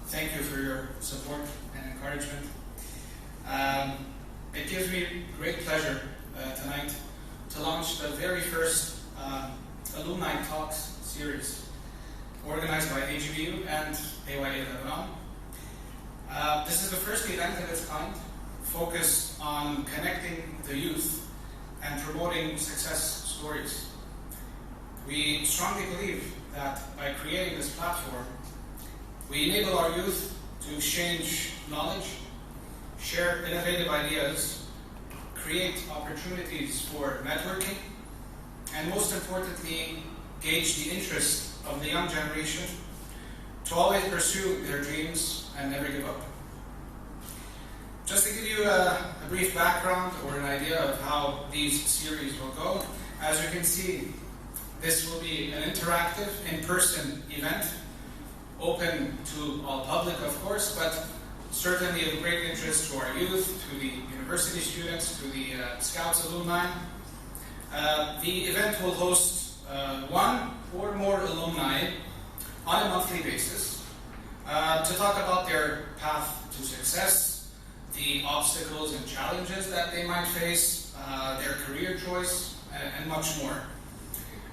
thank you for your support and encouragement. It gives me great pleasure tonight to launch the very first Alumni Talks series organized by AGBU and AYA Lebanon. This is the first event of its kind focused on connecting the youth and promoting success stories. We strongly believe that by creating this platform, we enable our youth to exchange knowledge, share innovative ideas, create opportunities for networking, and most importantly, gauge the interest of the young generation to always pursue their dreams and never give up. Just to give you a brief background or an idea of how these series will go, as you can see, this will be an interactive, in-person event, open to all public, of course, but certainly of great interest to our youth, to the university students, to the Scouts alumni. The event will host one or more alumni on a monthly basis to talk about their path to success, the obstacles and challenges that they might face, their career choice, and much more.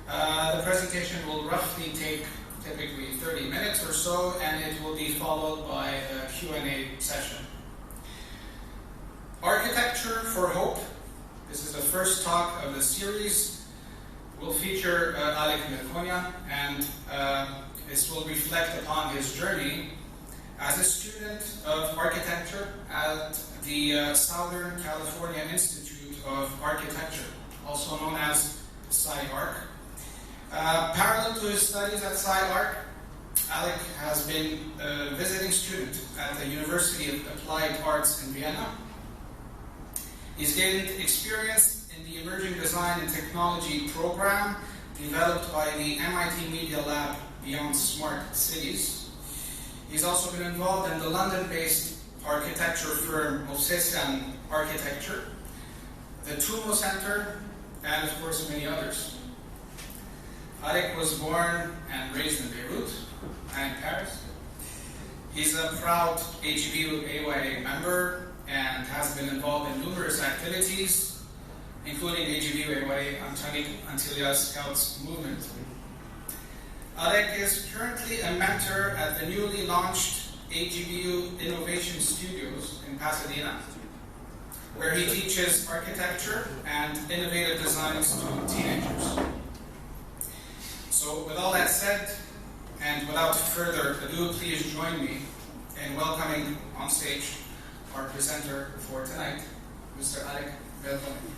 The presentation will roughly take typically 30 minutes or so, and it will be followed by a Q&A session. Architecture for Hope. This is the first talk of the series. Will feature Alec Melkonian, and this will reflect upon his journey as a student of architecture at the Southern California Institute of Architecture, also known as SCI-Arc. Parallel to his studies at SCI-Arc, Alec has been a visiting student at the University of Applied Arts in Vienna. He's gained experience in the Emerging Design and Technology program developed by the MIT Media Lab Beyond Smart Cities. He's also been involved in the London-based architecture firm Mosesian Architecture, the Tumo Center, and of course many others. Alec was born and raised in Beirut and Paris. He's a proud AGBU-AYA member and has been involved in numerous activities, including AGBU-AYA Antilles Scouts movement. Alec is currently a mentor at the newly launched AGBU Innovation Studios in Pasadena, where he teaches architecture and innovative designs to teenagers. So with all that said, and without further ado, please join me in welcoming on stage our presenter for tonight, Mr. Alec Melkonian.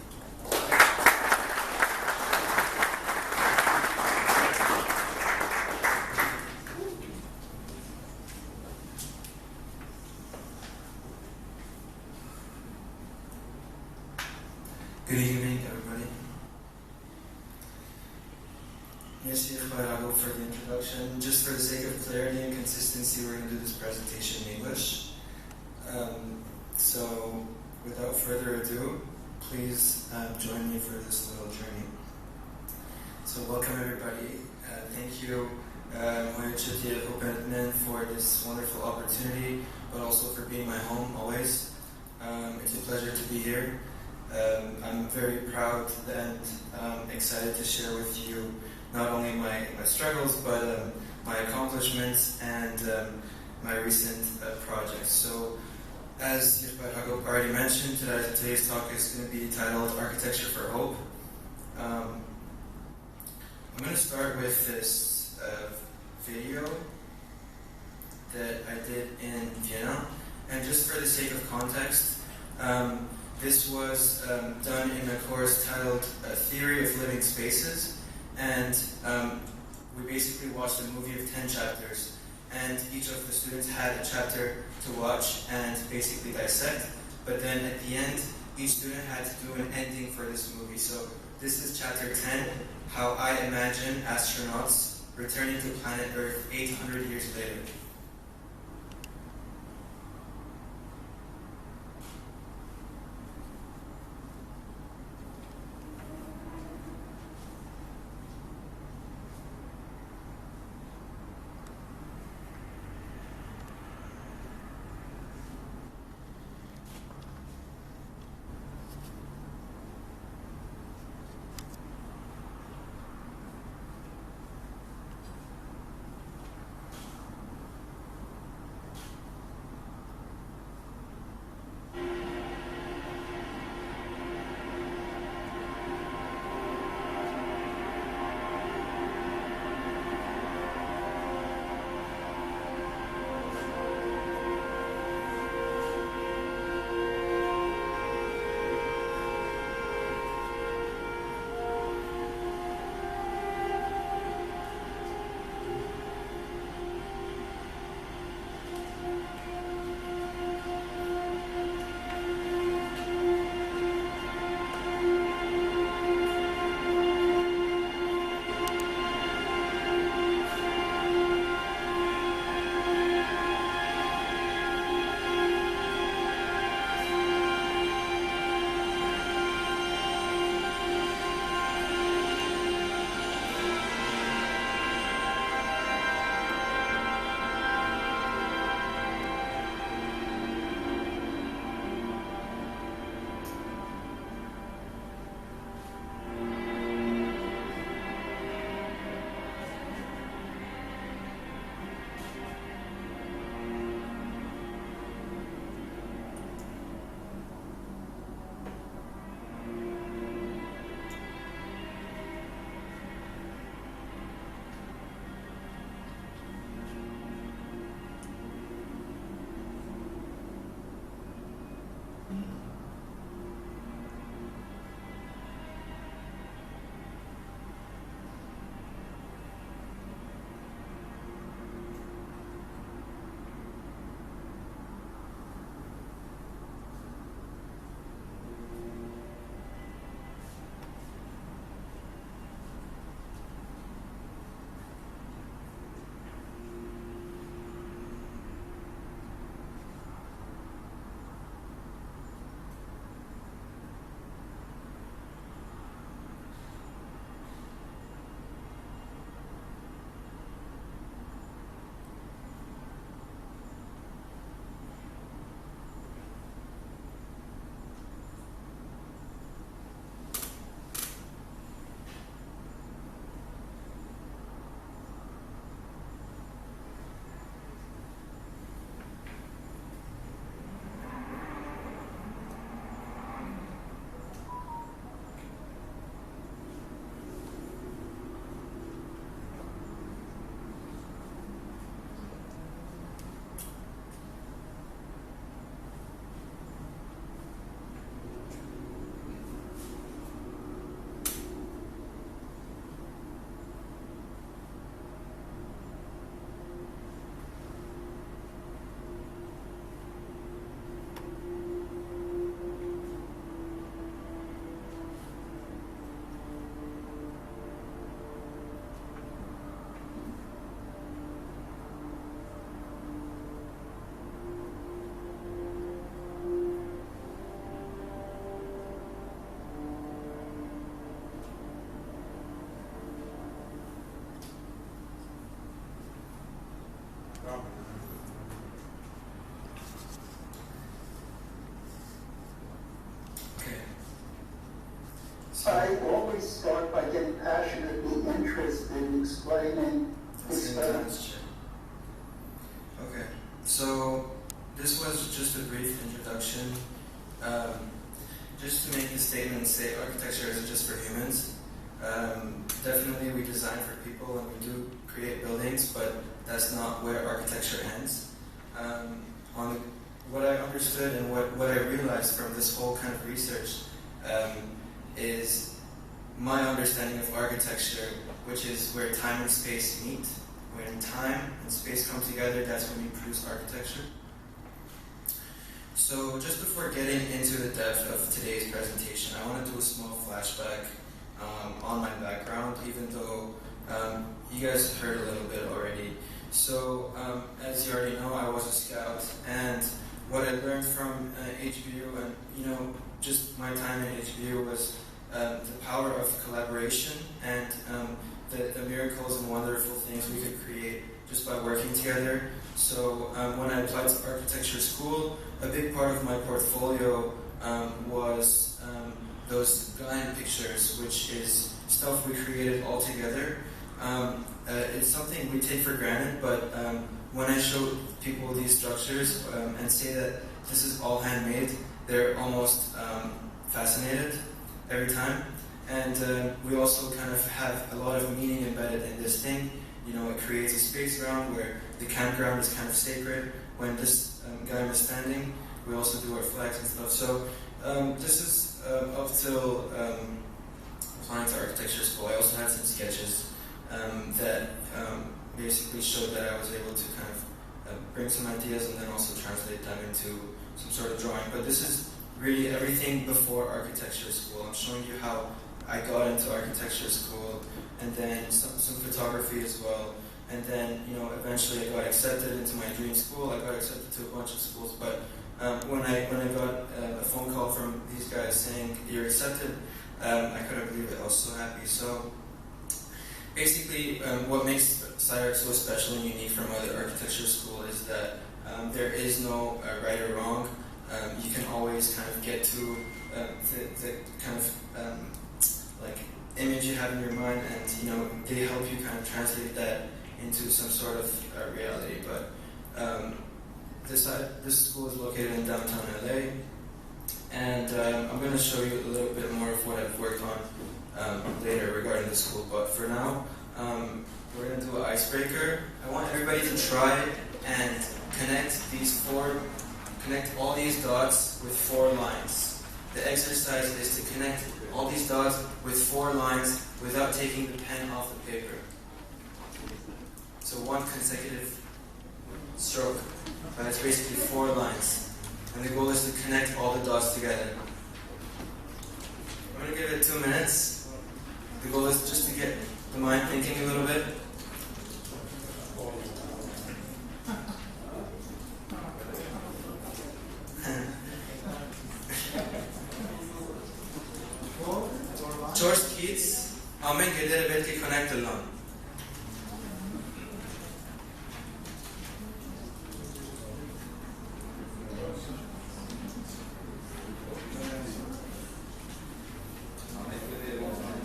Good evening, everybody. Merci for the introduction. Just for the sake of clarity and consistency, we're going to do this presentation in English. So, without further ado, please join me for this little journey. So, welcome everybody. Thank you, Open for this wonderful opportunity, but also for being my home always. It's a pleasure to be here. I'm very proud and excited to share with you not only my struggles, but my accomplishments and my recent projects. So, as Yirfat already mentioned, today's talk is going to be titled Architecture for Hope. I'm going to start with this video that I did in Vienna, and just for the sake of context, this was done in a course titled Theory of Living Spaces, and we basically watched a movie of 10 chapters, and each of the students had a chapter to watch and basically dissect, but then at the end, each student had to do an ending for this movie. So this is chapter 10, How I Imagine Astronauts Returning to Planet Earth 800 years later. I always start by getting passionately interested in explaining this study. Okay, so this was just a brief introduction. Just to make the statement, say architecture isn't just for humans. Definitely we design for people and we do create buildings, but that's not where architecture ends. What I understood and what I realized from this whole kind of research is my understanding of architecture, which is where time and space meet. When time and space come together, that's when you produce architecture. So just before getting into the depth of today's presentation, I want to do a small flashback on my background, even though you guys heard a little bit already. So as you already know, I was a scout, and what I learned from AGBU and just my time in AGBU was the power of collaboration and the miracles and wonderful things we could create just by working together. So when I applied to architecture school, a big part of my portfolio was those Ghanaian pictures, which is stuff we created all together. It's something we take for granted, but when I show people these structures and say that this is all handmade, they're almost fascinated every time. And we also kind of have a lot of meaning embedded in this thing. It creates a space around where the campground is kind of sacred. When this guy was standing, we also do our flags and stuff. So this is up till applying to architecture school. I also had some sketches that basically showed that I was able to kind of bring some ideas and then also translate them into some sort of drawing. But this is really everything before architecture school. I'm showing you how I got into architecture school, and then some photography as well. And then, eventually I got accepted into my dream school. I got accepted to a bunch of schools, but when I got a phone call from these guys saying you're accepted, I couldn't believe it. I was so happy. So basically, what makes SciArc so special and unique from other architecture school is that there is no right or wrong. You can always kind of get to the kind of like image you have in your mind, and they help you kind of translate that into some sort of reality. But this school is located in downtown LA, and I'm going to show you a little bit more of what I've worked on later regarding the school. But for now, we're going to do an icebreaker. I want everybody to try and connect all these dots with 4 lines. The exercise is to connect all these dots with 4 lines without taking the pen off the paper. So one consecutive stroke. That's basically 4 lines. And the goal is to connect all the dots together. I'm going to give it 2 minutes. The goal is just to get the mind thinking a little bit. George Keats, Amen Gedere Belki Connect Alone.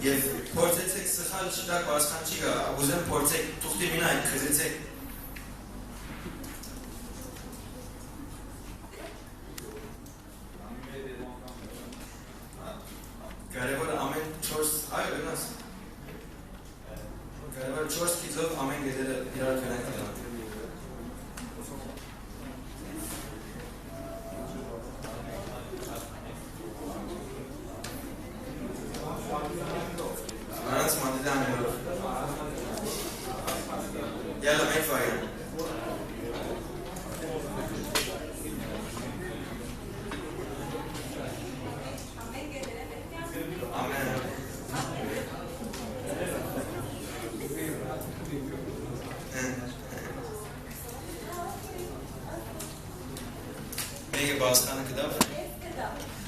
Եվ փորձեցեք սխալ չդակ հասկան չի գա, ուզեմ փորձեք թուղթի մինայք քզեցեք։ Կարևորը ամեն 4 այո գնաս։ Կարևորը 4 քիզով ամեն գետերը իրար կնայք։ يلا ما ينفع يعني. Neye bağıskanı kıdaf?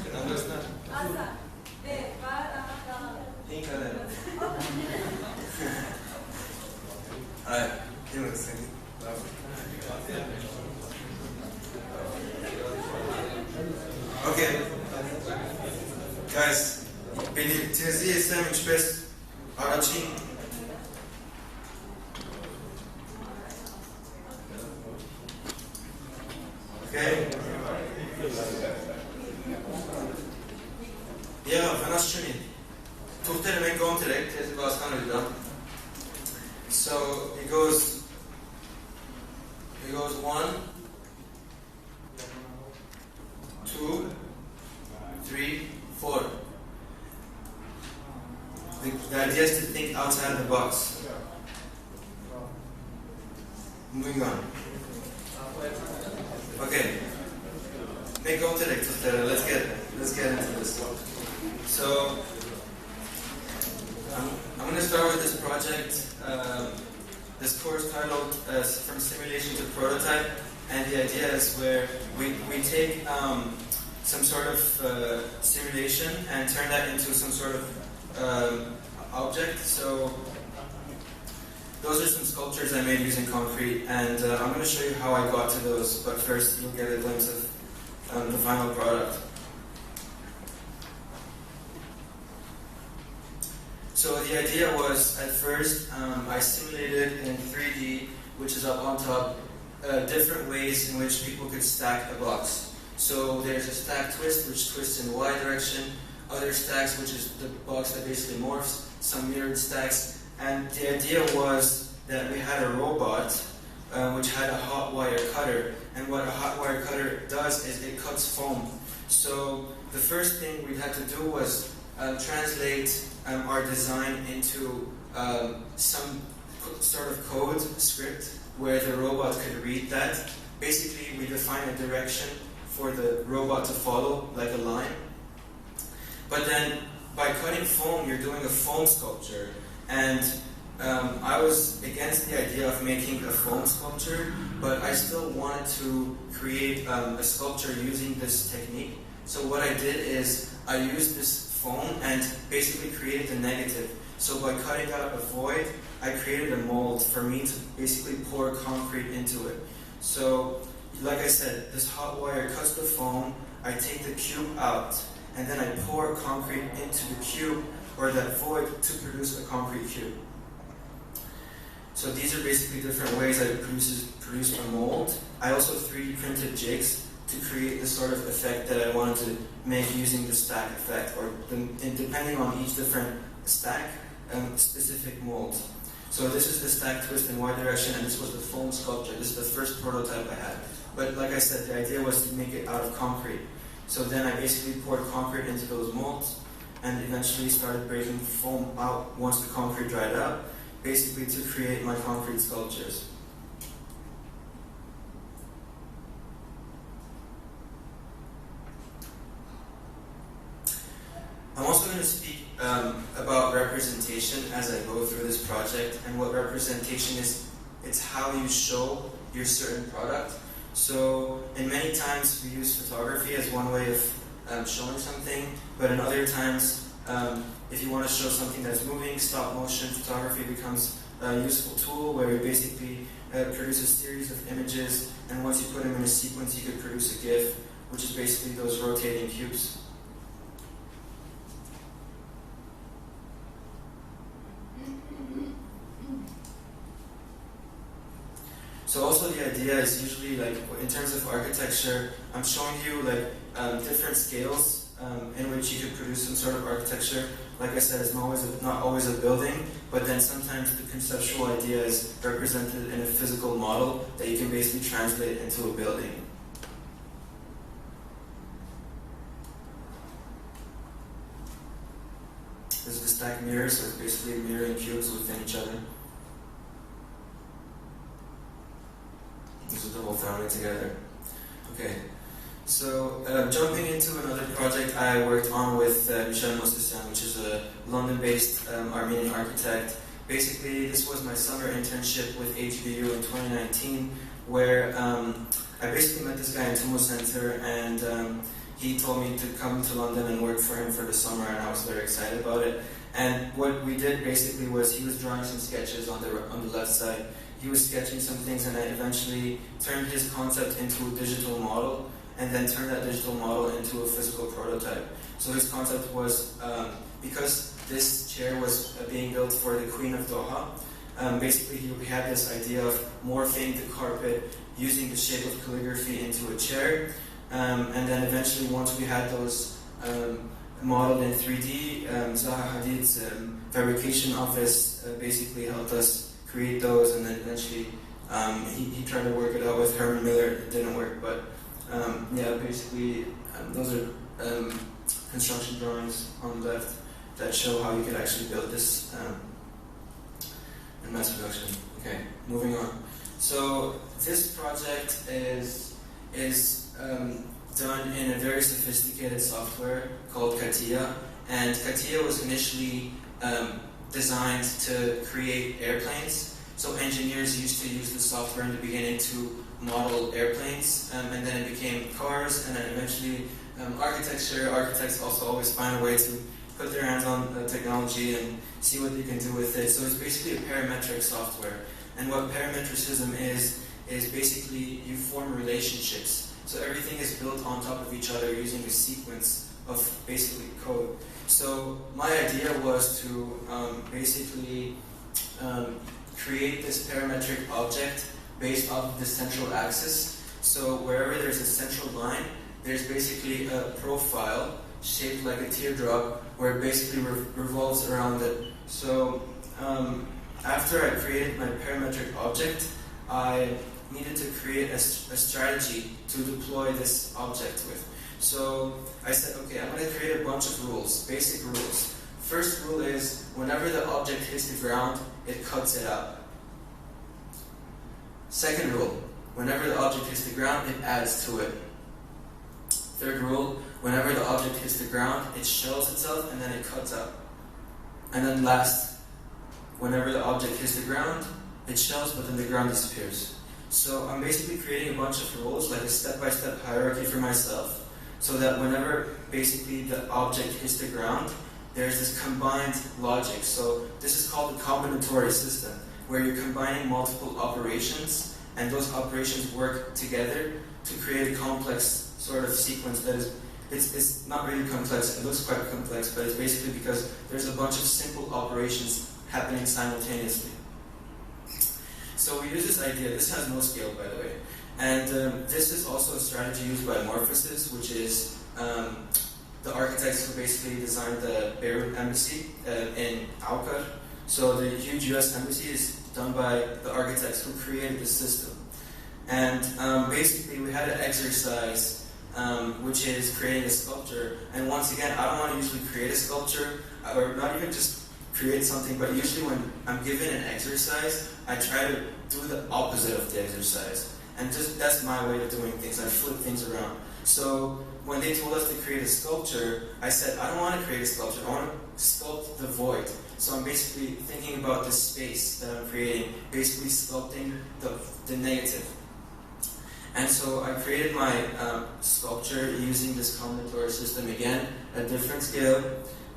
Kıdaf göster. İyi kadar. Alright, give it a second. Okay, guys, Բիլիթիզի եմ ինչպես առաջին Okay. Yeah, վնաս չունի։ Թուղթերը մենք կոնտրեք, թեզի բասխանույր դա։ So, it goes 1, 2, 3, 4. The idea is to think outside the box. Moving on. Okay. Let's get into this. So I'm going to start with this project. This course titled From Simulation to Prototype, and the idea is where we take some sort of simulation and turn that into some sort of object. So those are some sculptures I made using concrete, and I'm going to show you how I got to those, but first you'll get a glimpse of the final product. So the idea was, at first, I simulated in 3D, which is up on top, different ways in which people could stack a box. So there's a stack twist, which twists in the Y direction, other stacks, which is the box that basically morphs, some mirrored stacks. And the idea was that we had a robot which had a hot wire cutter, and what a hot wire cutter does is it cuts foam. So the first thing we had to do was translate our design into some sort of code script where the robot could read that. Basically, we define a direction for the robot to follow, like a line. But then, by cutting foam, you're doing a foam sculpture. And I was against the idea of making a foam sculpture, but I still wanted to create a sculpture using this technique. So what I did is I used this foam and basically created a negative. So by cutting out a void, I created a mold for me to basically pour concrete into it. So, like I said, this hot wire cuts the foam, I take the cube out, and then I pour concrete into the cube, or that void, to produce a concrete cube. So these are basically different ways I produced a mold. I also 3D printed jigs to create the sort of effect that I wanted to make using the stack effect, or depending on each different stack, specific mold. So this is the stack twist in Y direction, and this was the foam sculpture. This is the first prototype I had. But like I said, the idea was to make it out of concrete. So then I basically poured concrete into those molds, and eventually started breaking foam out once the concrete dried out, basically to create my concrete sculptures. I'm also going to speak about representation as I go through this project, and what representation is. It's how you show your certain product. So, in many times we use photography as one way of showing something, but in other times, if you want to show something that's moving, stop motion photography becomes a useful tool where you basically produce a series of images, and once you put them in a sequence, you could produce a GIF, which is basically those rotating cubes. So also the idea is usually, like, in terms of architecture, I'm showing you like different scales in which you could produce some sort of architecture. Like I said, it's not always a building, but then sometimes the conceptual idea is represented in a physical model that you can basically translate into a building. This is the stack mirror, so it's basically mirroring cubes within each other. This is the whole family together. Okay, so jumping into another project I worked on with Michel Mostessian, which is a London-based Armenian architect. Basically, this was my summer internship with AGBU in 2019, where I basically met this guy in Tumo Center, and he told me to come to London and work for him for the summer, and I was very excited about it. And what we did basically was he was drawing some sketches on the left side. He was sketching some things, and I eventually turned his concept into a digital model. and then turn that digital model into a physical prototype. So his concept was, because this chair was being built for the Queen of Doha, basically he had this idea of morphing the carpet using the shape of calligraphy into a chair, and then eventually once we had those modeled in 3D, Zaha Hadid's fabrication office basically helped us create those, and then eventually he tried to work it out with Herman Miller. It didn't work, but yeah, basically those are construction drawings on the left that show how you could actually build this in mass production. Okay, moving on. So this project is done in a very sophisticated software called CATIA, and CATIA was initially designed to create airplanes. So engineers used to use the software in the beginning to model airplanes, and then it became cars, and then eventually architects also always find a way to put their hands on the technology and see what they can do with it. So it's basically a parametric software. And what parametricism is basically you form relationships. So everything is built on top of each other using a sequence of basically code. So my idea was to basically create this parametric object based off of the central axis. So wherever there's a central line, there's basically a profile shaped like a teardrop where it basically revolves around it. So after I created my parametric object, I needed to create a strategy to deploy this object with. So I said, okay, I'm going to create a bunch of rules, basic rules. First rule is, whenever the object hits the ground, it cuts it out. Second rule, whenever the object hits the ground, it adds to it. Third rule, whenever the object hits the ground, it shells itself and then it cuts out. And then last, whenever the object hits the ground, it shells but then the ground disappears. So I'm basically creating a bunch of rules, like a step-by-step hierarchy for myself, so that whenever basically the object hits the ground, there's this combined logic. So this is called a combinatory system, where you're combining multiple operations, and those operations work together to create a complex sort of sequence that is, it's not really complex, it looks quite complex, but it's basically because there's a bunch of simple operations happening simultaneously. So we use this idea, this has no scale by the way, and this is also a strategy used by Morphosis, which is the architects who basically designed the Beirut embassy in Aukar. So the huge US embassy is done by the architects who created this system. And basically we had an exercise which is creating a sculpture. And once again, I don't want to usually create a sculpture, or not even just create something, but usually when I'm given an exercise, I try to do the opposite of the exercise. And just that's my way of doing things. I flip things around. So when they told us to create a sculpture, I said, I don't want to create a sculpture, I want to sculpt the void. So I'm basically thinking about the space that I'm creating, basically sculpting the negative. And so I created my sculpture using this combinatory system again, a different scale,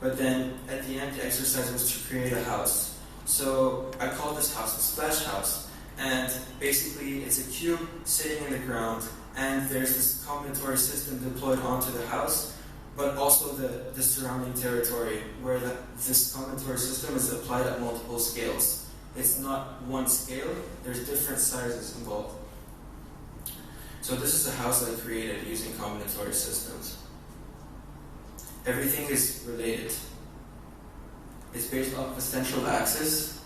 but then at the end the exercise was to create a house. So I called this house a splash house, and basically it's a cube sitting in the ground, and there's this combinatory system deployed onto the house, but also the surrounding territory where this combinatory system is applied at multiple scales. It's not one scale, there's different sizes involved. So this is a house I created using combinatory systems. Everything is related. It's based off a central axis,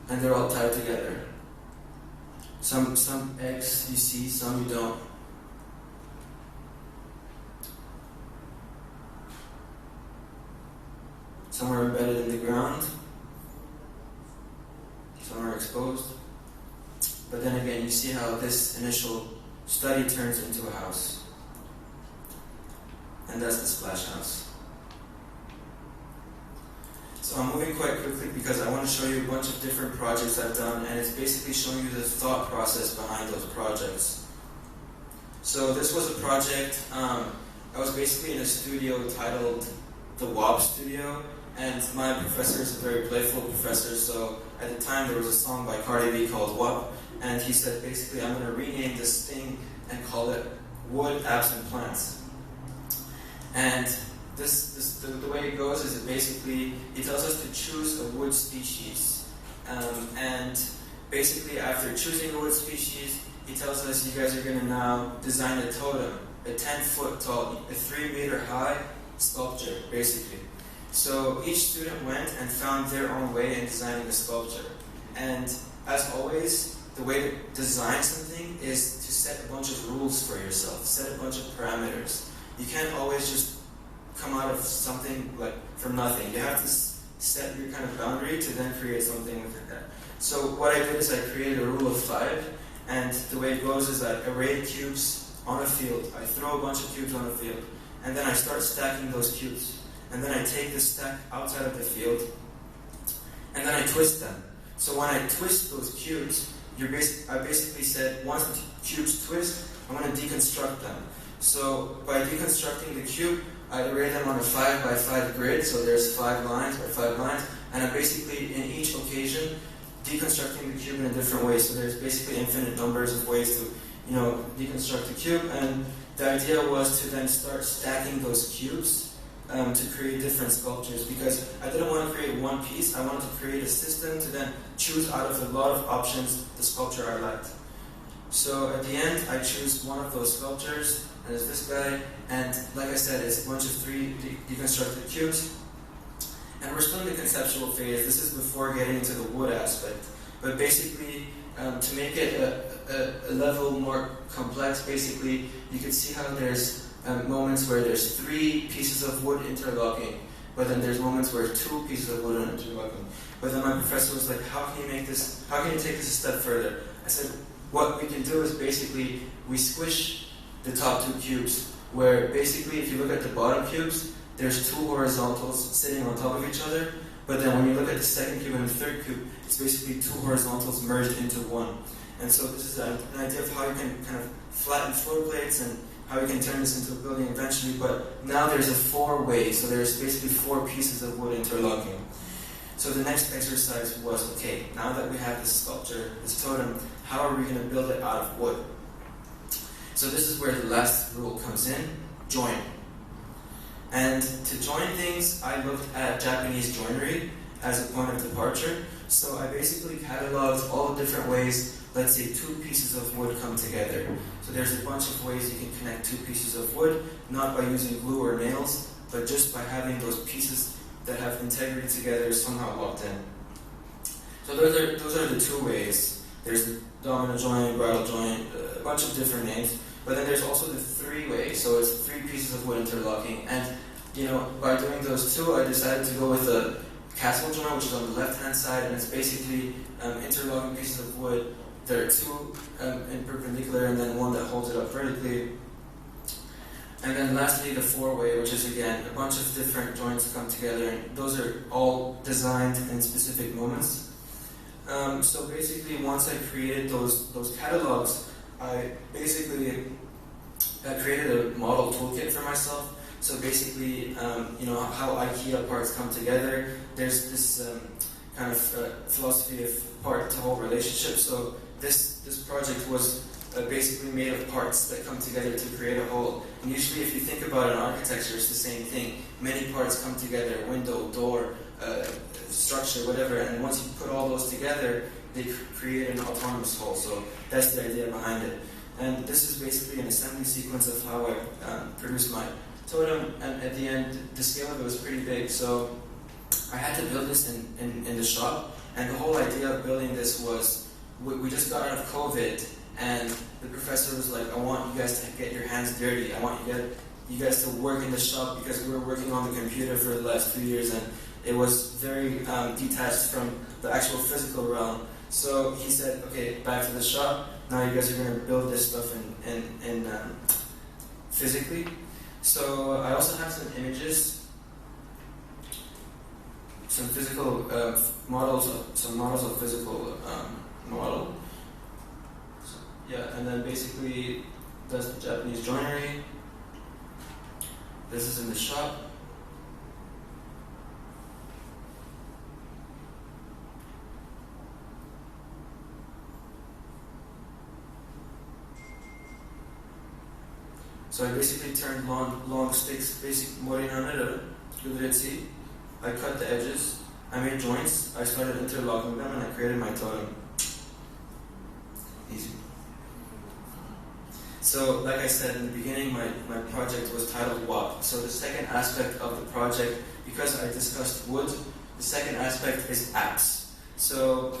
and they're all tied together. Some X you see, some you don't. Some are embedded in the ground, some are exposed. But then again, you see how this initial study turns into a house. And that's the splash house. So I'm moving quite quickly because I want to show you a bunch of different projects I've done, and it's basically showing you the thought process behind those projects. So this was a project, I was basically in a studio titled the WAP Studio, and my professor is a very playful professor, so at the time there was a song by Cardi B called WAP, and he said basically I'm going to rename this thing and call it wood, apps, and plants. And the way it goes is it tells us to choose a wood species. And basically after choosing a wood species, he tells us you guys are going to now design a totem, a 10-foot tall, a 3-meter high sculpture, basically. So each student went and found their own way in designing the sculpture. And as always, the way to design something is to set a bunch of rules for yourself, set a bunch of parameters. You can't always just come out of something like from nothing. You have to set your kind of boundary to then create something within that. So what I did is I created a rule of 5, and the way it goes is I array cubes on a field. I throw a bunch of cubes on a field, and then I start stacking those cubes. And then I take the stack outside of the field, and then I twist them. So when I twist those cubes, I basically said, once the cubes twist, I'm going to deconstruct them. So by deconstructing the cube, I array them on a 5 by 5 grid, so there's 5 lines by 5 lines, and I'm basically, in each occasion, deconstructing the cube in a different way. So there's basically infinite numbers of ways to, deconstruct the cube, and the idea was to then start stacking those cubes to create different sculptures, because I didn't want to create one piece. I wanted to create a system to then choose out of a lot of options the sculpture I liked. So at the end, I choose one of those sculptures, and it's this guy, and like I said, it's a bunch of 3 deconstructed cubes. And we're still in the conceptual phase. This is before getting into the wood aspect. But basically, to make it a level more complex, basically, you can see how there's moments where there's 3 pieces of wood interlocking, but then there's moments where 2 pieces of wood are interlocking. But then my professor was like, how can you take this a step further? I said, what we can do is basically, we squish the top 2 cubes, where basically, if you look at the bottom cubes, there's 2 horizontals sitting on top of each other, but then when you look at the second cube and the third cube, it's basically 2 horizontals merged into one. And so this is an idea of how you can kind of flatten floor plates and how you can turn this into a building eventually, but now there's a 4-way, so there's basically 4 pieces of wood interlocking. So the next exercise was, okay, now that we have this sculpture, this totem, how are we going to build it out of wood? So this is where the last rule comes in, join. And to join things, I looked at Japanese joinery as a point of departure. So I basically cataloged all the different ways, let's say 2 pieces of wood come together. So there's a bunch of ways you can connect 2 pieces of wood, not by using glue or nails, but just by having those pieces that have integrity together somehow locked in. So those are the 2 ways. There's the domino joint, bridal joint, a bunch of different names. But then there's also the 3-way, so it's 3 pieces of wood interlocking. And by doing those 2, I decided to go with a castle joint, which is on the left-hand side, and it's basically interlocking pieces of wood. There are 2 in perpendicular, and then 1 that holds it up vertically. And then lastly, the 4-way, which is again a bunch of different joints come together, and those are all designed in specific moments. So basically, once I created those catalogs, I basically created a model toolkit for myself. So basically, how IKEA parts come together. There's this kind of philosophy of part-to-whole relationship. So this project was basically made of parts that come together to create a whole. And usually, if you think about it in architecture, it's the same thing. Many parts come together: window, door, structure, whatever. And once you put all those together, they create an autonomous whole. So that's the idea behind it. And this is basically an assembly sequence of how I produced my totem. And at the end, the scale of it was pretty big. So I had to build this in the shop. And the whole idea of building this was, we just got out of COVID, and the professor was like, I want you guys to get your hands dirty. I want you guys to work in the shop, because we were working on the computer for the last 2 years, and it was very detached from the actual physical realm. So he said, okay, back to the shop. Now you guys are going to build this stuff in physically. So I also have some images, some physical models of physical model. So, yeah, and then basically that's the Japanese joinery. This is in the shop. So I basically turned long sticks, I cut the edges, I made joints, I started interlocking them, and I created my totem. Easy. So, like I said in the beginning, my project was titled WAP. So the second aspect of the project, because I discussed wood, the second aspect is apps. So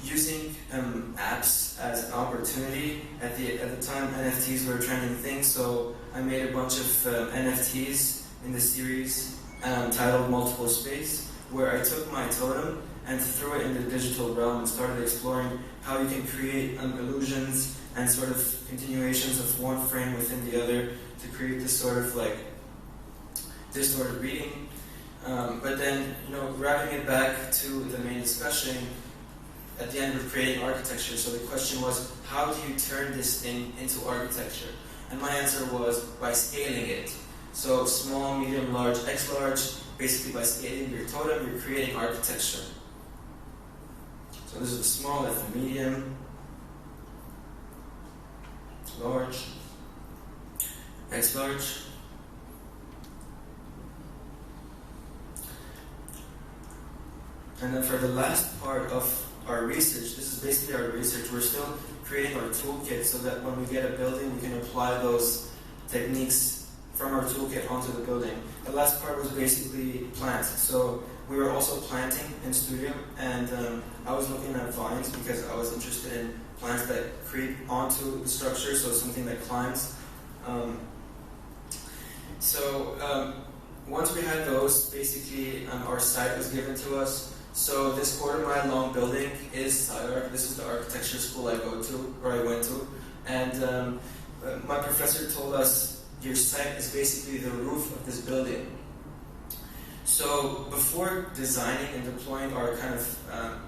using apps as an opportunity, at the time NFTs were a trending thing, so I made a bunch of NFTs in the series titled Multiple Space, where I took my totem and threw it in the digital realm and started exploring how you can create illusions and sort of continuations of one frame within the other to create this sort of like distorted reading. But then, wrapping it back to the main discussion, at the end we're creating architecture. So the question was, how do you turn this thing into architecture? And my answer was by scaling it. So small, medium, large, X large, basically by scaling your totem, you're creating architecture. So this is the small, that's the medium, large, X large. And then for the last part of our research, this is basically our research, we're still creating our toolkit so that when we get a building, we can apply those techniques from our toolkit onto the building. The last part was basically plants. So we were also planting in studio, and I was looking at vines because I was interested in plants that creep onto the structure, so something that climbs. Once we had those, basically our site was given to us. So this quarter-mile long building is SciArc. This is the architecture school I went to, and my professor told us your site is basically the roof of this building. So before designing and deploying our kind of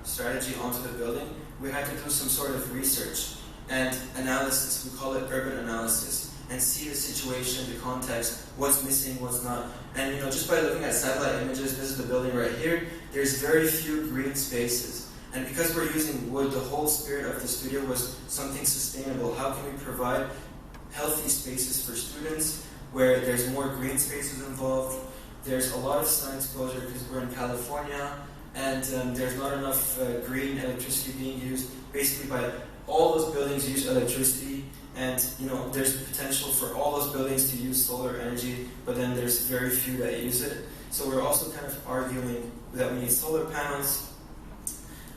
strategy onto the building, we had to do some sort of research and analysis. We call it urban analysis, and see the situation, the context, what's missing, what's not. And just by looking at satellite images, this is the building right here, there's very few green spaces. And because we're using wood, the whole spirit of the studio was something sustainable. How can we provide healthy spaces for students where there's more green spaces involved? There's a lot of sun exposure because we're in California, and there's not enough green electricity being used. Basically, by all those buildings use electricity, and there's the potential for all those buildings to use solar energy, but then there's very few that use it. So we're also kind of arguing that we need solar panels.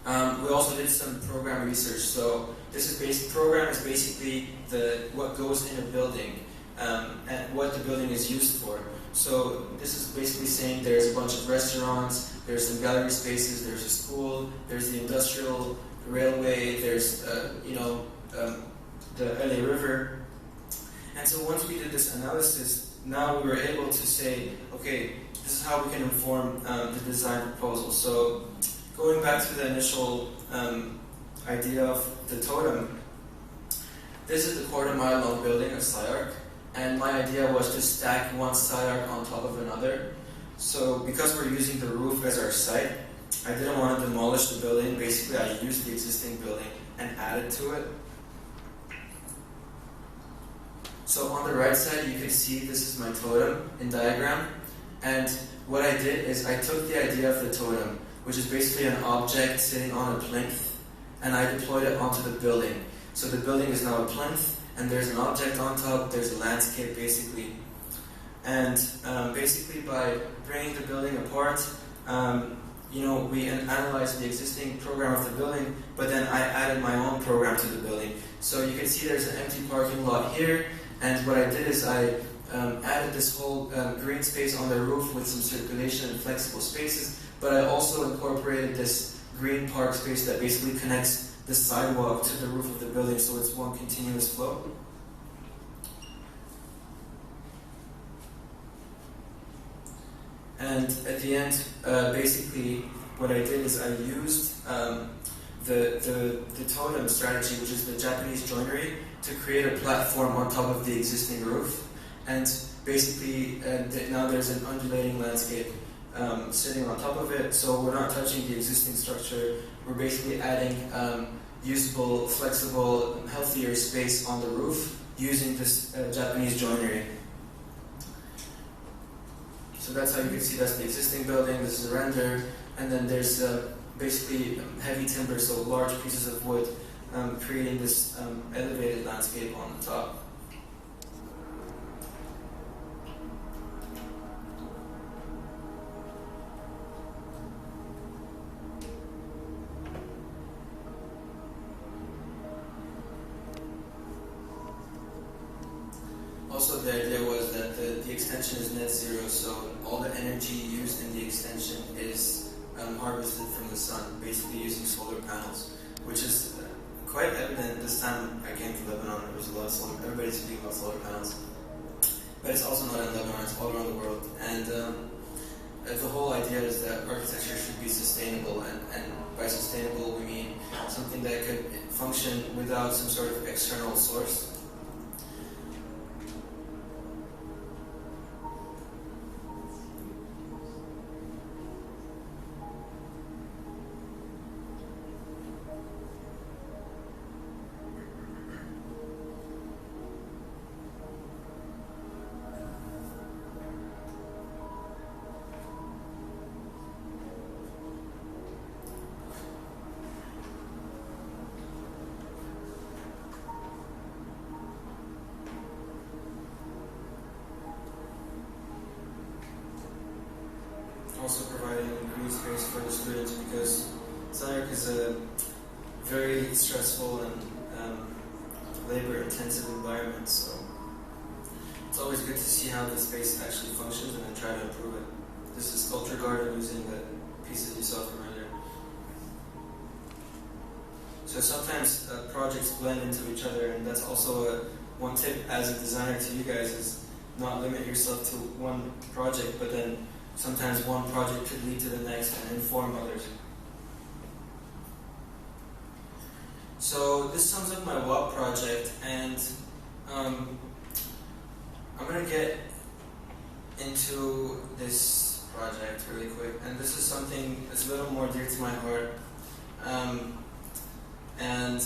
We also did some program research. So this is program is basically what goes in a building and what the building is used for. So this is basically saying there's a bunch of restaurants, there's some gallery spaces, there's a school, there's the industrial railway, there's the LA River. And so once we did this analysis, now we were able to say, okay, this is how we can inform the design proposal. So going back to the initial idea of the totem, this is the quarter-mile long building of SciArc, and my idea was to stack one SciArc on top of another. So because we're using the roof as our site, I didn't want to demolish the building. Basically, I used the existing building and added to it. So on the right side, you can see this is my totem in diagram. And what I did is I took the idea of the totem, which is basically an object sitting on a plinth, and I deployed it onto the building. So the building is now a plinth, and there's an object on top, there's a landscape basically. And basically by bringing the building apart, we analyzed the existing program of the building, but then I added my own program to the building. So you can see there's an empty parking lot here, and what I did is I added this whole green space on the roof with some circulation and flexible spaces, but I also incorporated this green park space that basically connects the sidewalk to the roof of the building, so it's one continuous flow. And at the end, basically, what I did is I used the totem strategy, which is the Japanese joinery, to create a platform on top of the existing roof. And basically, now there's an undulating landscape sitting on top of it, so we're not touching the existing structure. We're basically adding usable, flexible, healthier space on the roof. using this Japanese joinery. So that's how you can see that's the existing building. This is a render, and then there's basically heavy timber, so large pieces of wood, creating this elevated landscape on the top. Also, the idea was that the extension is net zero, so all the energy used in the extension is harvested from the sun, basically using solar panels, which is quite evident this time I came to Lebanon. There was a lot of solar, everybody's speaking about solar panels. But it's also not in Lebanon, it's all around the world. And the whole idea is that architecture should be sustainable, and by sustainable we mean something that could function without some sort of external source. Also providing green space for the students, because Zanark is a very stressful and labor-intensive environment, so it's always good to see how the space actually functions and then try to improve it. This is Sculpture Garden using the pieces you saw from earlier. So sometimes projects blend into each other, and that's also one tip as a designer to you guys, is not limit yourself to one project, but then sometimes one project could lead to the next and inform others. So this sums up my WAP project, and I'm going to get into this project really quick. And this is something that's a little more dear to my heart. And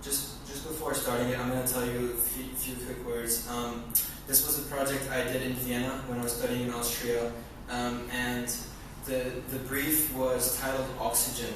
just before starting it, I'm going to tell you a few quick words. This was a project I did in Vienna when I was studying in Austria. And the brief was titled Oxygen.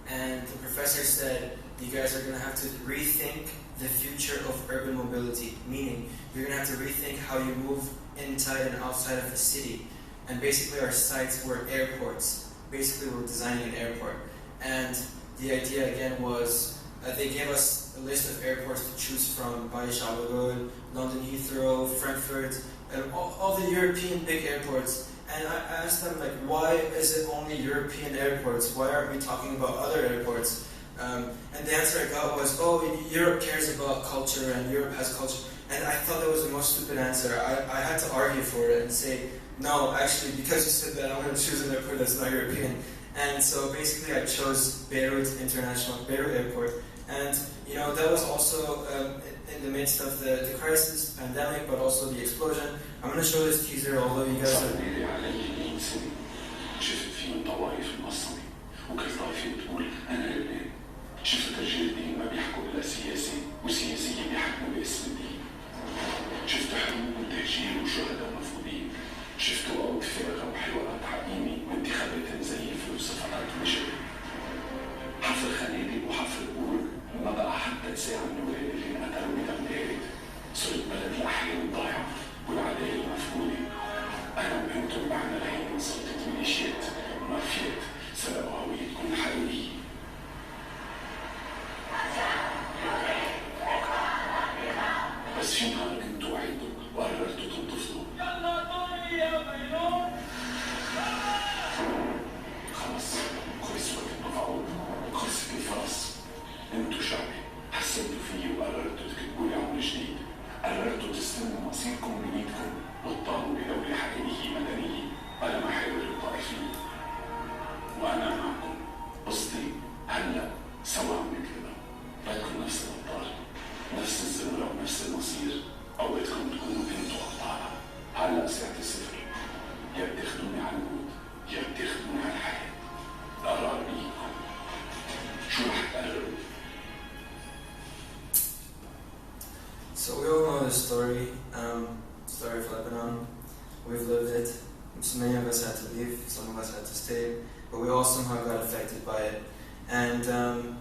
And the professor said, you guys are going to have to rethink the future of urban mobility, meaning you're going to have to rethink how you move inside and outside of the city. And basically our sites were airports. Basically we're designing an airport. And the idea again was, they gave us a list of airports to choose from: Paris Charles de Gaulle, London Heathrow, Frankfurt, and all the European big airports. And I asked them, like, why is it only European airports? Why aren't we talking about other airports? And the answer I got was, oh, Europe cares about culture and Europe has culture. And I thought that was the most stupid answer. I had to argue for it and say, no, actually, because you said that, I'm going to choose an airport that's not European. And so basically I chose Beirut Airport. And, you know, that was also in the midst of the crisis, pandemic, but also the explosion. I'm going to show this teaser, although you guys are... شفت الجلدي ما بيحكوا إلا سياسي وسياسيين بيحكموا باسم الدين. شفت حروب وتهجير وشهداء مفقودين. شفت أرض فارغة وحوارات عقيمة وانتخابات مزيفة وصفقات مشابهة. حفر خنادق وحفر قبور، ما بقى حتى ساعة النواب اللي انقتلوا بدم بارد. صرت بلد الأحلام الضايعة والعدايا المفقودة. أنا وأنتم معنا العين سلطة ميليشيات ومافيات سرقوا هويتكم الحقيقية. بس في نهار كنتوا وعيتوا وقررتوا تنتفضوا. يلا طاري يا بينون. خلص خلص وقت المفعول وخلصت الفرص. انتوا شعبي حسنتوا فيي وقررتوا تكتبوا لي عمر جديد. قررتوا تستلموا مصيركم بإيدكم وتطالبوا بدولة حقيقية مدنية على محاور الطائفية. وأنا معكم. قصدي هلا سوا عم نكتبها. بدكم نفس الأبطال. نفس الزمرة ونفس المصير، أو بدكم تكونوا انتوا أبطالها. هلا ساعة الصفر. يا بتاخدوني على الموت، يا بتاخدوني على الحياة. القرار بإيدكم. شو رح تقرروا؟ know the story of Lebanon. We've lived it. So many of us had to leave, some of us had to stay, but we all somehow got affected by it. And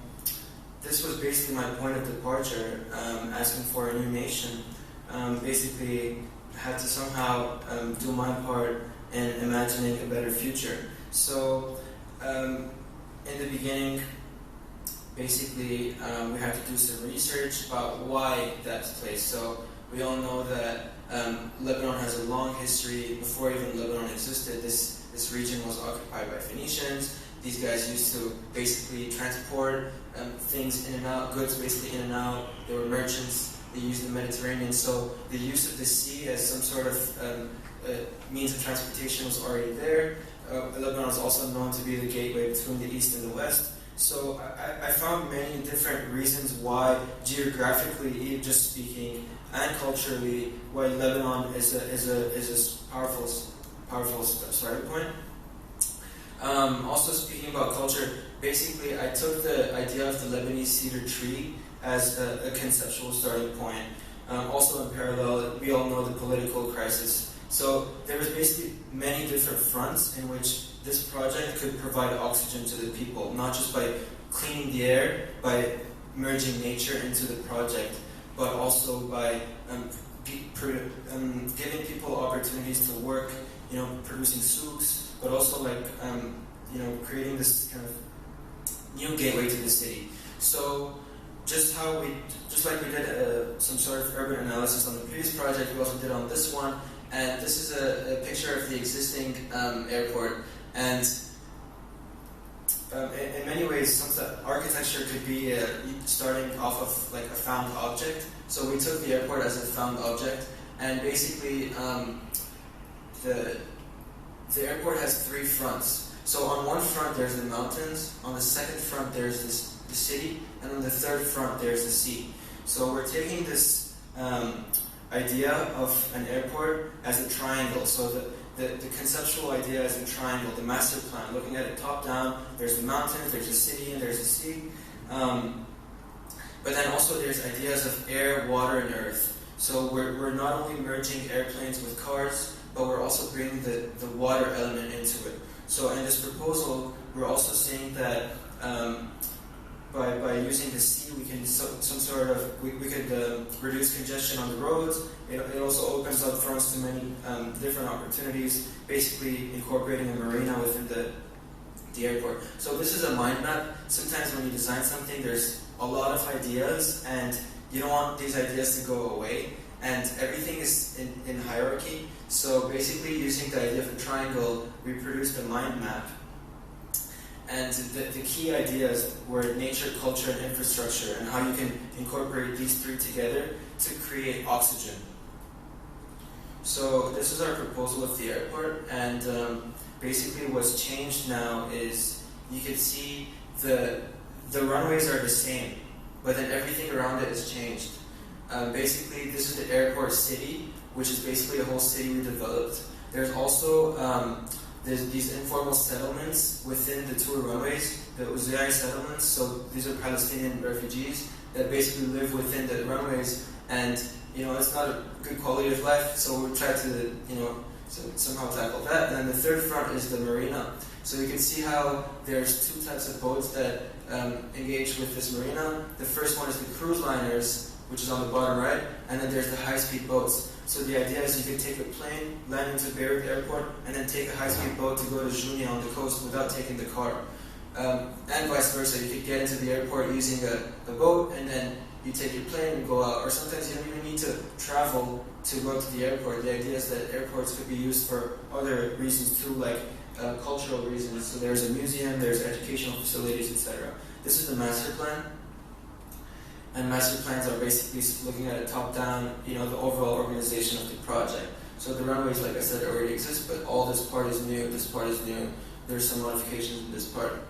this was basically my point of departure, asking for a new nation. Basically, had to somehow do my part in imagining a better future. So, in the beginning, basically, we had to do some research about why that place. So, we all know that Lebanon has a long history. Before even Lebanon existed, this region was occupied by Phoenicians. These guys used to basically transport things in and out, goods basically in and out. They were merchants. They used the Mediterranean. So the use of the sea as some sort of means of transportation was already there. Lebanon is also known to be the gateway between the east and the west. So I found many different reasons why, geographically, just speaking, and culturally, why Lebanon is a powerful starting point. Also speaking about culture, basically I took the idea of the Lebanese cedar tree as a conceptual starting point. Also in parallel, we all know the political crisis. So there was basically many different fronts in which this project could provide oxygen to the people, not just by cleaning the air, by merging nature into the project, but also by giving people opportunities to work, producing souks, but also creating this kind of new gateway to the city. So just like we did some sort of urban analysis on the previous project, we also did on this one, and this is a picture of the existing airport. And in many ways, some architecture could be starting off of like a found object. So we took the airport as a found object, and basically the airport has three fronts. So on one front there's the mountains, on the second front there's the city, and on the third front there's the sea. So we're taking this idea of an airport as a triangle. So the conceptual idea is a triangle, the master plan, looking at it top down. There's the mountains, there's the city, and there's the sea. But then also there's ideas of air, water, and earth. So we're not only merging airplanes with cars, but we're also bringing the water element into it. So in this proposal, we're also saying that by using the sea, we can we could reduce congestion on the roads. It also opens up fronts to many different opportunities, basically incorporating a marina within the airport. So this is a mind map. Sometimes when you design something, there's a lot of ideas, and you don't want these ideas to go away, and everything is in hierarchy. So basically, using the idea of a triangle, we produced a mind map. And the key ideas were nature, culture, and infrastructure, and how you can incorporate these three together to create oxygen. So this is our proposal of the airport, and basically what's changed now is you can see the runways are the same, but then everything around it is changed. Basically, this is the airport city, which is basically a whole city we developed. There's also there's these informal settlements within the two runways, the AYA settlements. So these are Palestinian refugees that basically live within the runways, and it's not a good quality of life. So we try to somehow tackle that. And then the third front is the marina. So you can see how there's two types of boats that engage with this marina. The first one is the cruise liners, which is on the bottom right, and then there's the high-speed boats. So the idea is you can take a plane, land into Beirut airport, and then take a high-speed boat to go to Junia on the coast without taking the car. And vice versa, you could get into the airport using a boat, and then you take your plane and go out. Or sometimes you don't even need to travel to go to the airport. The idea is that airports could be used for other reasons too, like cultural reasons. So there's a museum, there's educational facilities, etc. This is the master plan. And master plans are basically looking at it top-down, the overall organization of the project. So the runways, like I said, already exist, but all this part is new, this part is new. There's some modifications in this part.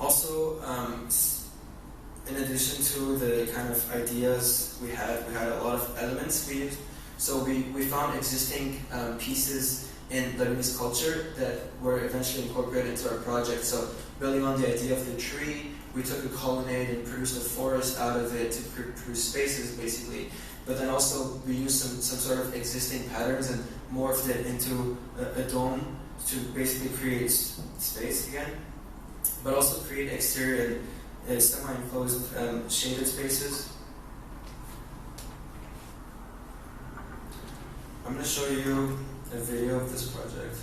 Also, in addition to the kind of ideas we had a lot of elements we used. So we found existing pieces in Lebanese culture that were eventually incorporated into our project. So building on the idea of the tree, we took a colonnade and produced a forest out of it to produce spaces, basically. But then also we used some sort of existing patterns and morphed it into a dome to basically create space again, but also create exterior and semi-enclosed shaded spaces. I'm going to show you a video of this project.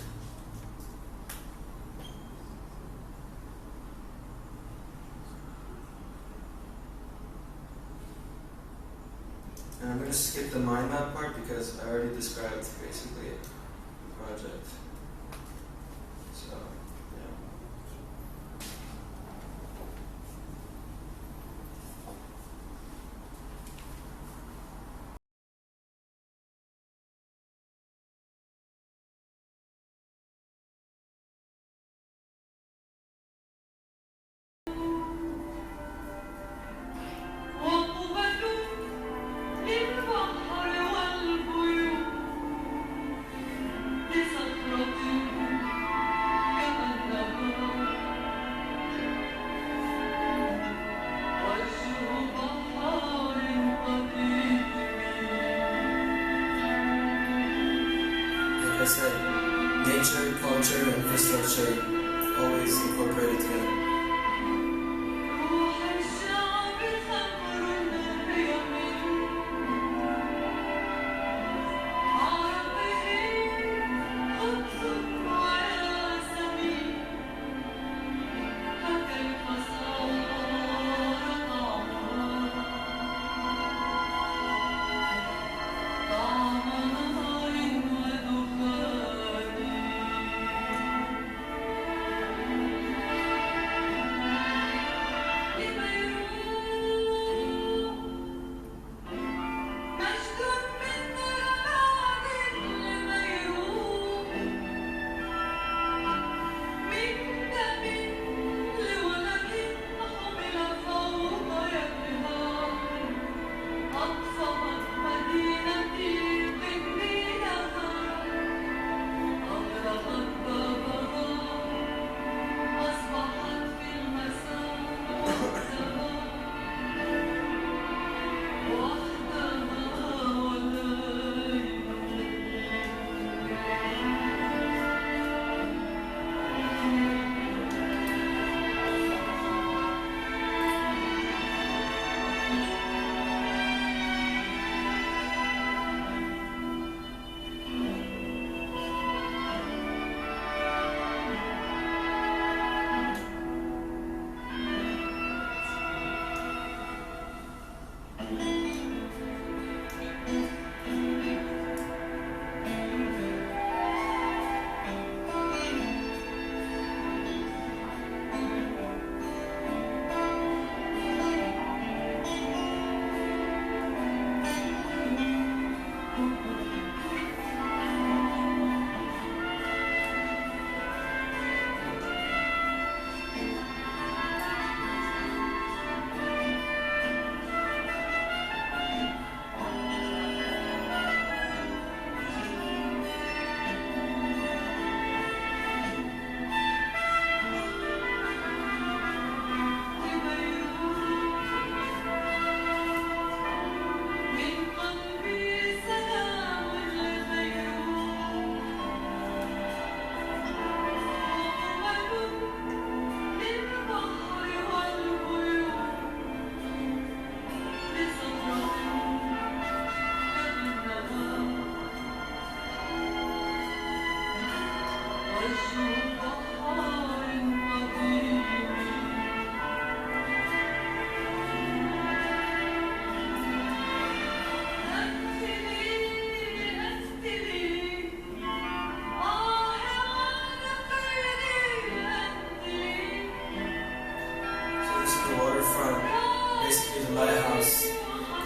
And I'm going to skip the mind map part because I already described basically the project. So, yeah. Like I said, nature, culture, and infrastructure always incorporated together.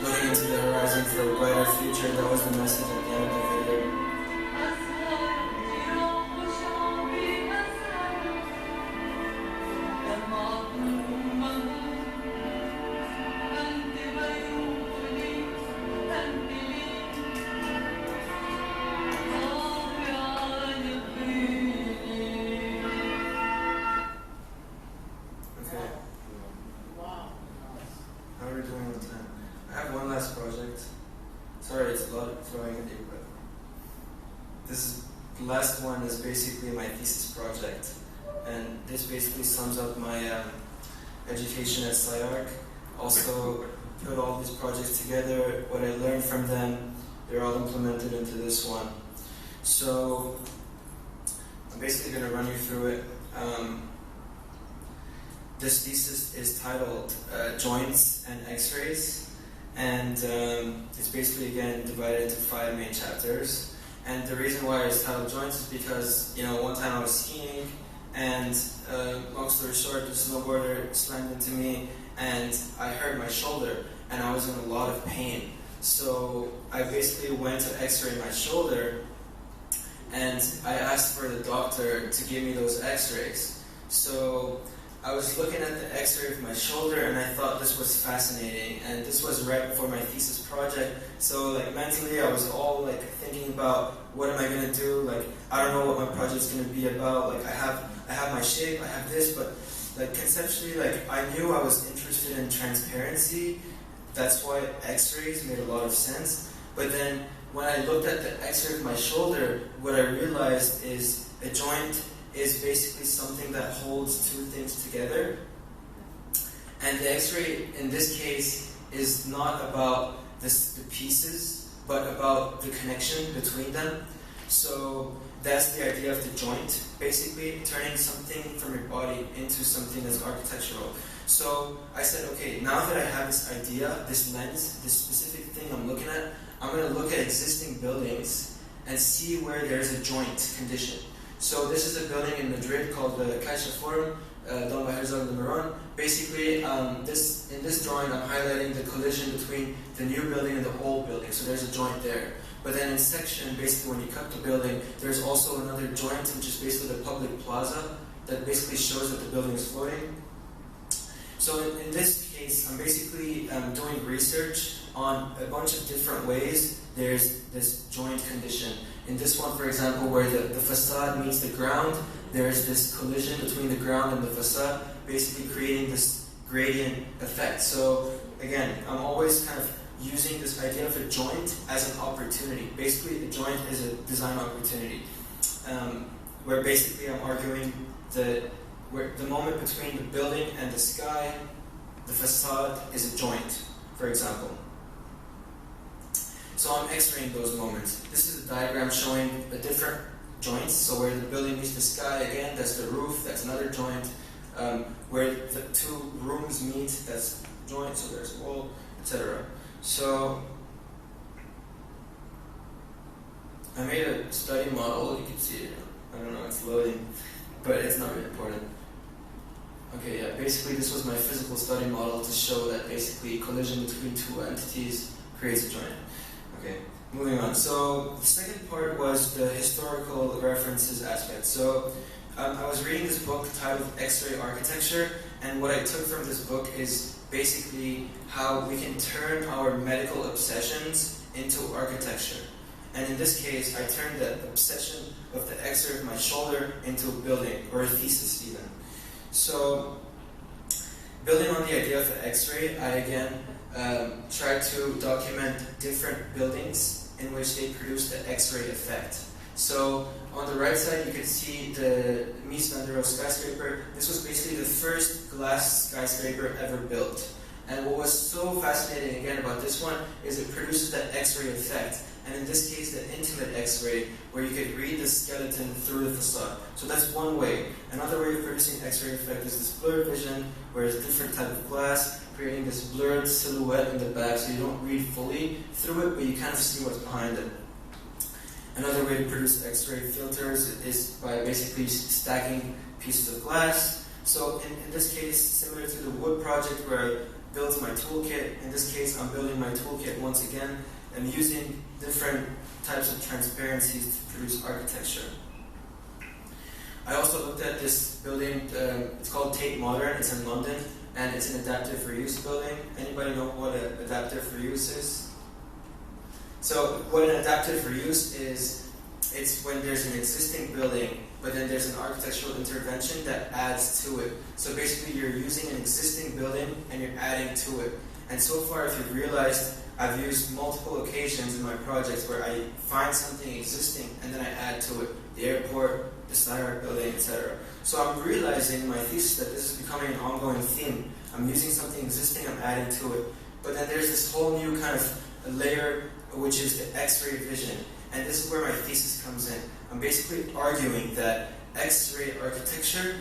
Looking into the horizon for a brighter future. That was the message at the end of the video. last one is basically my thesis project, and this basically sums up my education at SciArc. Also put all these projects together, what I learned from them, they're all implemented into this one. So I'm basically going to run you through it. This thesis is titled Joints and X-rays, and it's basically again divided into 5 main chapters. And the reason why it's titled Joints is because, you know, one time I was skiing, and long story short, the snowboarder slammed into me, and I hurt my shoulder, and I was in a lot of pain. So I basically went to X-ray my shoulder, and I asked for the doctor to give me those X-rays. So I was looking at the X-ray of my shoulder, and I thought this was fascinating, and this was right before my thesis project. So like mentally, I was all like thinking about what am I gonna do? Like I don't know what my project's gonna be about. Like I have my shape, I have this, but like conceptually, like I knew I was interested in transparency. That's why X-rays made a lot of sense. But then when I looked at the X-ray of my shoulder, what I realized is a joint is basically something that holds 2 things together. And the X-ray in this case is not about the pieces, but about the connection between them. So that's the idea of the joint, basically turning something from your body into something that's architectural. So I said, okay, now that I have this idea, this lens, this specific thing I'm looking at, I'm going to look at existing buildings and see where there's a joint condition. So this is a building in Madrid called the Caixa Forum, done by Herzog de Meuron. Basically, in this drawing, I'm highlighting the collision between the new building and the old building. So there's a joint there. But then in section, basically when you cut the building, there's also another joint, which is basically the public plaza, that basically shows that the building is floating. So in this case, I'm basically doing research on a bunch of different ways there's this joint condition. In this one, for example, where the facade meets the ground, there's this collision between the ground and the facade, basically creating this gradient effect. So again, I'm always kind of using this idea of a joint as an opportunity. Basically, a joint is a design opportunity, where basically I'm arguing where the moment between the building and the sky, the facade is a joint, for example. So I'm X-raying those moments. This is a diagram showing the different joints. So where the building meets the sky, again, that's the roof, that's another joint. Where the 2 rooms meet, that's a joint, so there's a wall, etc. So I made a study model, you can see it. I don't know, it's loading, but it's not really important. Okay, yeah, basically this was my physical study model to show that basically collision between 2 entities creates a joint. Okay, moving on. So the second part was the historical references aspect. So I was reading this book titled X-ray Architecture, and what I took from this book is basically how we can turn our medical obsessions into architecture. And in this case, I turned the obsession of the X-ray of my shoulder into a building, or a thesis even. So, building on the idea of the X-ray, I again tried to document different buildings in which they produce the X-ray effect. So, on the right side, you can see the Mies van der Rohe skyscraper. This was basically the first glass skyscraper ever built. And what was so fascinating again about this one is it produces that X-ray effect. And in this case, the intimate X-ray, where you could read the skeleton through the facade. So that's one way. Another way of producing X-ray effect is this blurred vision, where it's a different type of glass, creating this blurred silhouette in the back, so you don't read fully through it, but you kind of see what's behind it. Another way to produce X-ray filters is by basically stacking pieces of glass. So in this case, similar to the wood project where I built my toolkit, in this case I'm building my toolkit once again and using different types of transparencies to produce architecture. I also looked at this building, it's called Tate Modern, it's in London, and it's an adaptive reuse building. Anybody know what an adaptive reuse is? So what an adaptive reuse is, it's when there's an existing building, but then there's an architectural intervention that adds to it. So basically you're using an existing building and you're adding to it. And so far, if you've realized, I've used multiple occasions in my projects where I find something existing and then I add to it. the airport, the Skyart building, etc. So I'm realizing in my thesis that this is becoming an ongoing theme. I'm using something existing, I'm adding to it. But then there's this whole new kind of layer, which is the X-ray vision. And this is where my thesis comes in. I'm basically arguing that X-ray architecture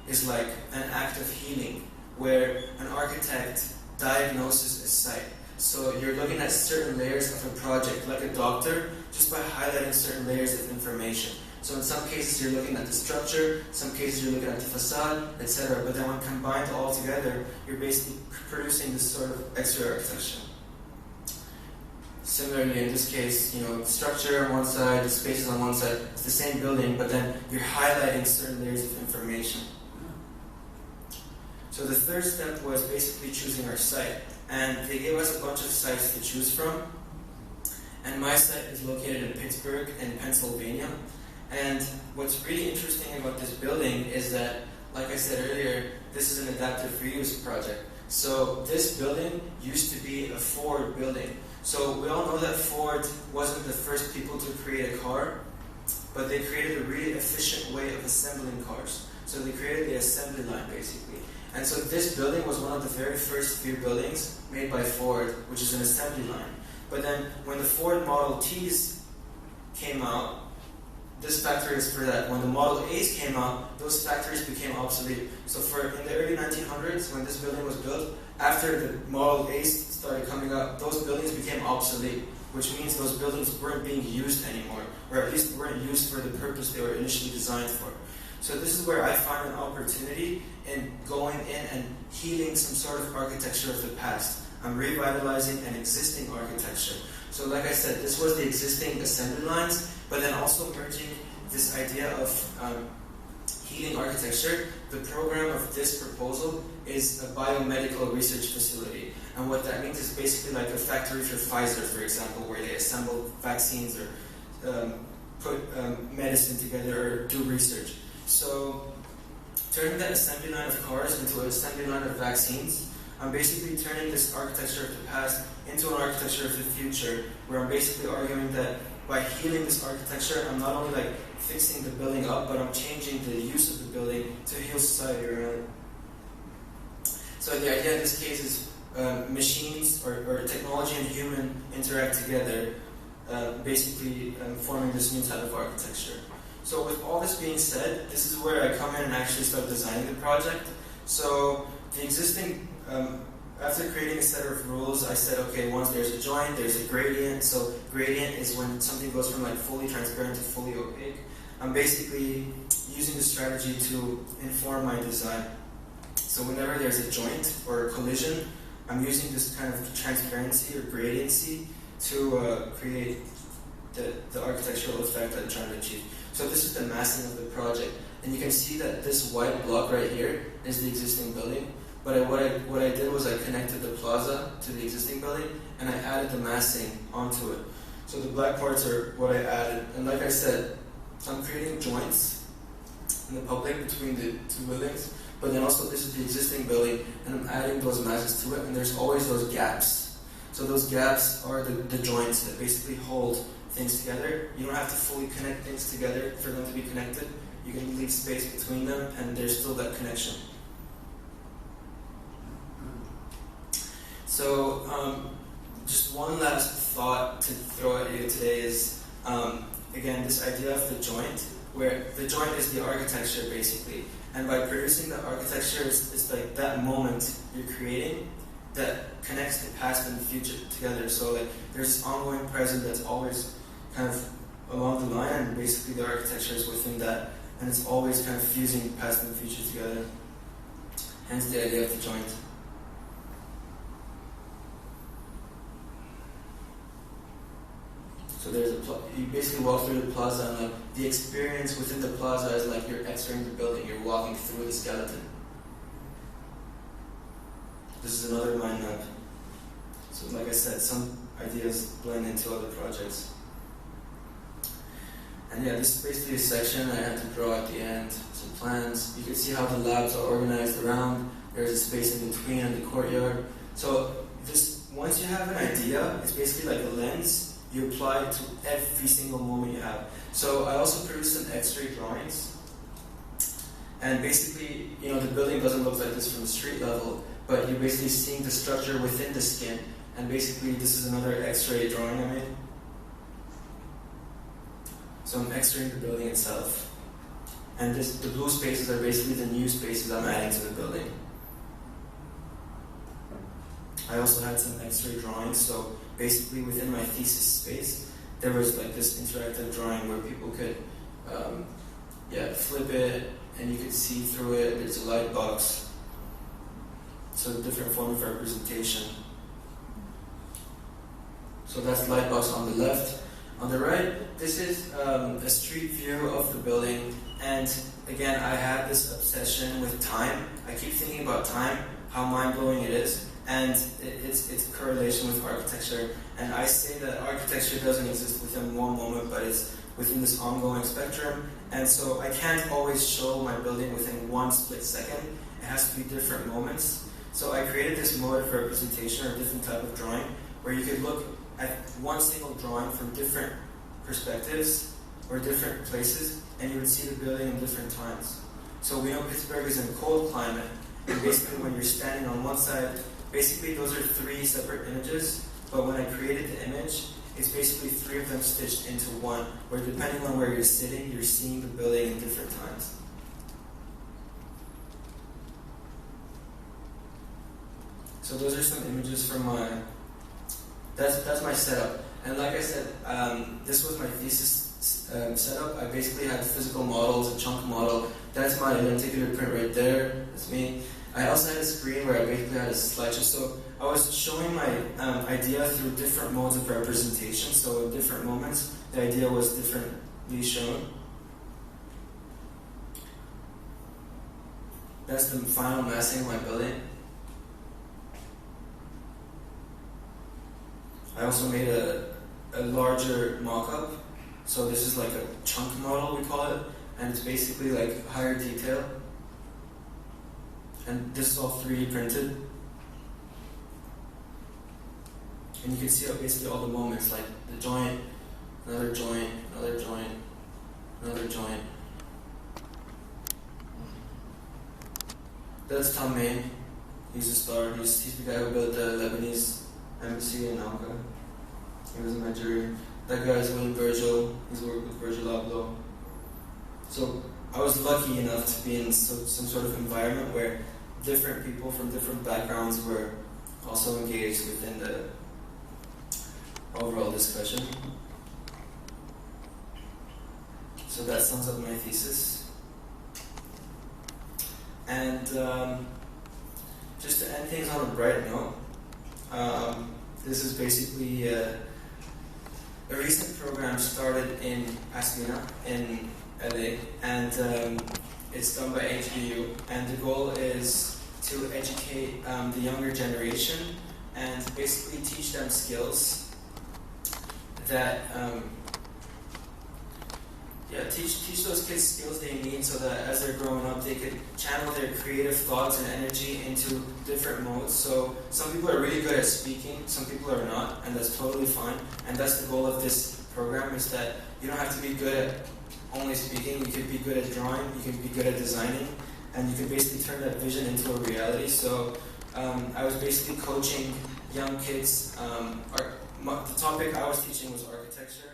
is like an act of healing, where an architect diagnoses a site. So you're looking at certain layers of a project, like a doctor, just by highlighting certain layers of information. So in some cases you're looking at the structure, some cases you're looking at the facade, etc. But then when combined all together, you're basically producing this sort of X-ray architecture. Similarly, in this case, the structure on one side, the spaces on one side, it's the same building, but then you're highlighting certain layers of information. So the third step was basically choosing our site. And they gave us a bunch of sites to choose from. And my site is located in Pittsburgh, in Pennsylvania. And what's really interesting about this building is that, like I said earlier, this is an adaptive reuse project. So this building used to be a Ford building. So we all know that Ford wasn't the first people to create a car, but they created a really efficient way of assembling cars. So they created the assembly line, basically. And so this building was one of the very first few buildings made by Ford, which is an assembly line. But then when the Ford Model Ts came out, this factory is for that. When the Model A's came out, those factories became obsolete. So in the early 1900s, when this building was built, after the Model A's started coming out, those buildings became obsolete, which means those buildings weren't being used anymore, or at least weren't used for the purpose they were initially designed for. So this is where I find an opportunity in going in and healing some sort of architecture of the past. I'm revitalizing an existing architecture. So like I said, this was the existing assembly lines, but then also merging this idea of healing architecture. The program of this proposal is a biomedical research facility. And what that means is basically like a factory for Pfizer, for example, where they assemble vaccines or put medicine together or do research. So turning that assembly line of cars into an assembly line of vaccines, I'm basically turning this architecture of the past into an architecture of the future, where I'm basically arguing that by healing this architecture, I'm not only like fixing the building up, but I'm changing the use of the building to heal society around it. So the idea in this case is machines or technology and human interact together, basically forming this new type of architecture. So with all this being said, this is where I come in and actually start designing the project. So the existing, after creating a set of rules, I said, okay, once there's a joint, there's a gradient. So gradient is when something goes from like fully transparent to fully opaque. I'm basically using the strategy to inform my design. So whenever there's a joint or a collision, I'm using this kind of transparency or gradiency to create the architectural effect that I'm trying to achieve. So this is the massing of the project. And you can see that this white block right here is the existing building. But what I did was I connected the plaza to the existing building, and I added the massing onto it. So the black parts are what I added. And like I said, I'm creating joints in the public between the two buildings. But then also this is the existing building, and I'm adding those masses to it, and there's always those gaps. So those gaps are the joints that basically hold things together. You don't have to fully connect things together for them to be connected. You can leave space between them, and there's still that connection. So just one last thought to throw at you today is, again, this idea of the joint, where the joint is the architecture basically. And by producing the architecture, it's like that moment you're creating that connects the past and the future together. So like there's this ongoing present that's always kind of along the line, and basically the architecture is within that, and it's always kind of fusing the past and the future together. Hence the idea of the joint. So there's you basically walk through the plaza, and like the experience within the plaza is like you're entering the building, you're walking through the skeleton. This is another mind map. So like I said, some ideas blend into other projects. And yeah, this is basically a section I had to draw at the end, some plans. You can see how the labs are organized around. There's a space in between and the courtyard. So this, once you have an idea, it's basically like a lens. you apply it to every single moment you have. So I also produced some X-ray drawings. And basically, you know, the building doesn't look like this from the street level, but you're basically seeing the structure within the skin. And basically, this is another X-ray drawing I made. So I'm X-raying the building itself. And the blue spaces are basically the new spaces I'm adding to the building. I also had some X-ray drawings, so basically within my thesis space, there was like this interactive drawing where people could flip it, and you could see through it. There's a light box. So a different form of representation. So that's the light box on the left. On the right, this is a street view of the building. And again, I had this obsession with time. I keep thinking about time, how mind-blowing it is. And it's a correlation with architecture. And I say that architecture doesn't exist within one moment, but it's within this ongoing spectrum. And so I can't always show my building within one split second. It has to be different moments. So I created this mode of representation, or a different type of drawing, where you could look at one single drawing from different perspectives or different places, and you would see the building in different times. So we know Pittsburgh is in a cold climate, and basically when you're standing on one side, basically those are three separate images, but when I created the image, it's basically three of them stitched into one, where depending on where you're sitting, you're seeing the building in different times. So those are some images from my, that's my setup. And like I said, this was my thesis setup. I basically had physical models, a chunk model. That's my lenticular print right there. That's me. I also had a screen where I basically had a slideshow. So I was showing my idea through different modes of representation. So in different moments, the idea was differently shown. That's the final massing of my building. I also made a larger mock-up. So this is like a chunk model, we call it. And it's basically like higher detail. And this is all 3D printed. And you can see basically all the moments, like the joint, another joint, another joint, another joint. That's Tom Main. He's a star. He's the guy who built the Lebanese embassy in Alca. He was in Nigeria. That guy is William Virgil. He's worked with Virgil Abloh. So I was lucky enough to be in some sort of environment where different people from different backgrounds were also engaged within the overall discussion. So that sums up my thesis. And just to end things on a bright note, this is basically a recent program started in Pasadena, in LA, and it's done by AGBU, and the goal is to educate the younger generation and basically teach them skills that teach those kids skills they need so that as they're growing up they could channel their creative thoughts and energy into different modes. So some people are really good at speaking, some people are not, and that's totally fine. And that's the goal of this program, is that you don't have to be good at only speaking. You could be good at drawing, you could be good at designing, and you could basically turn that vision into a reality. So I was basically coaching young kids. The topic I was teaching was architecture.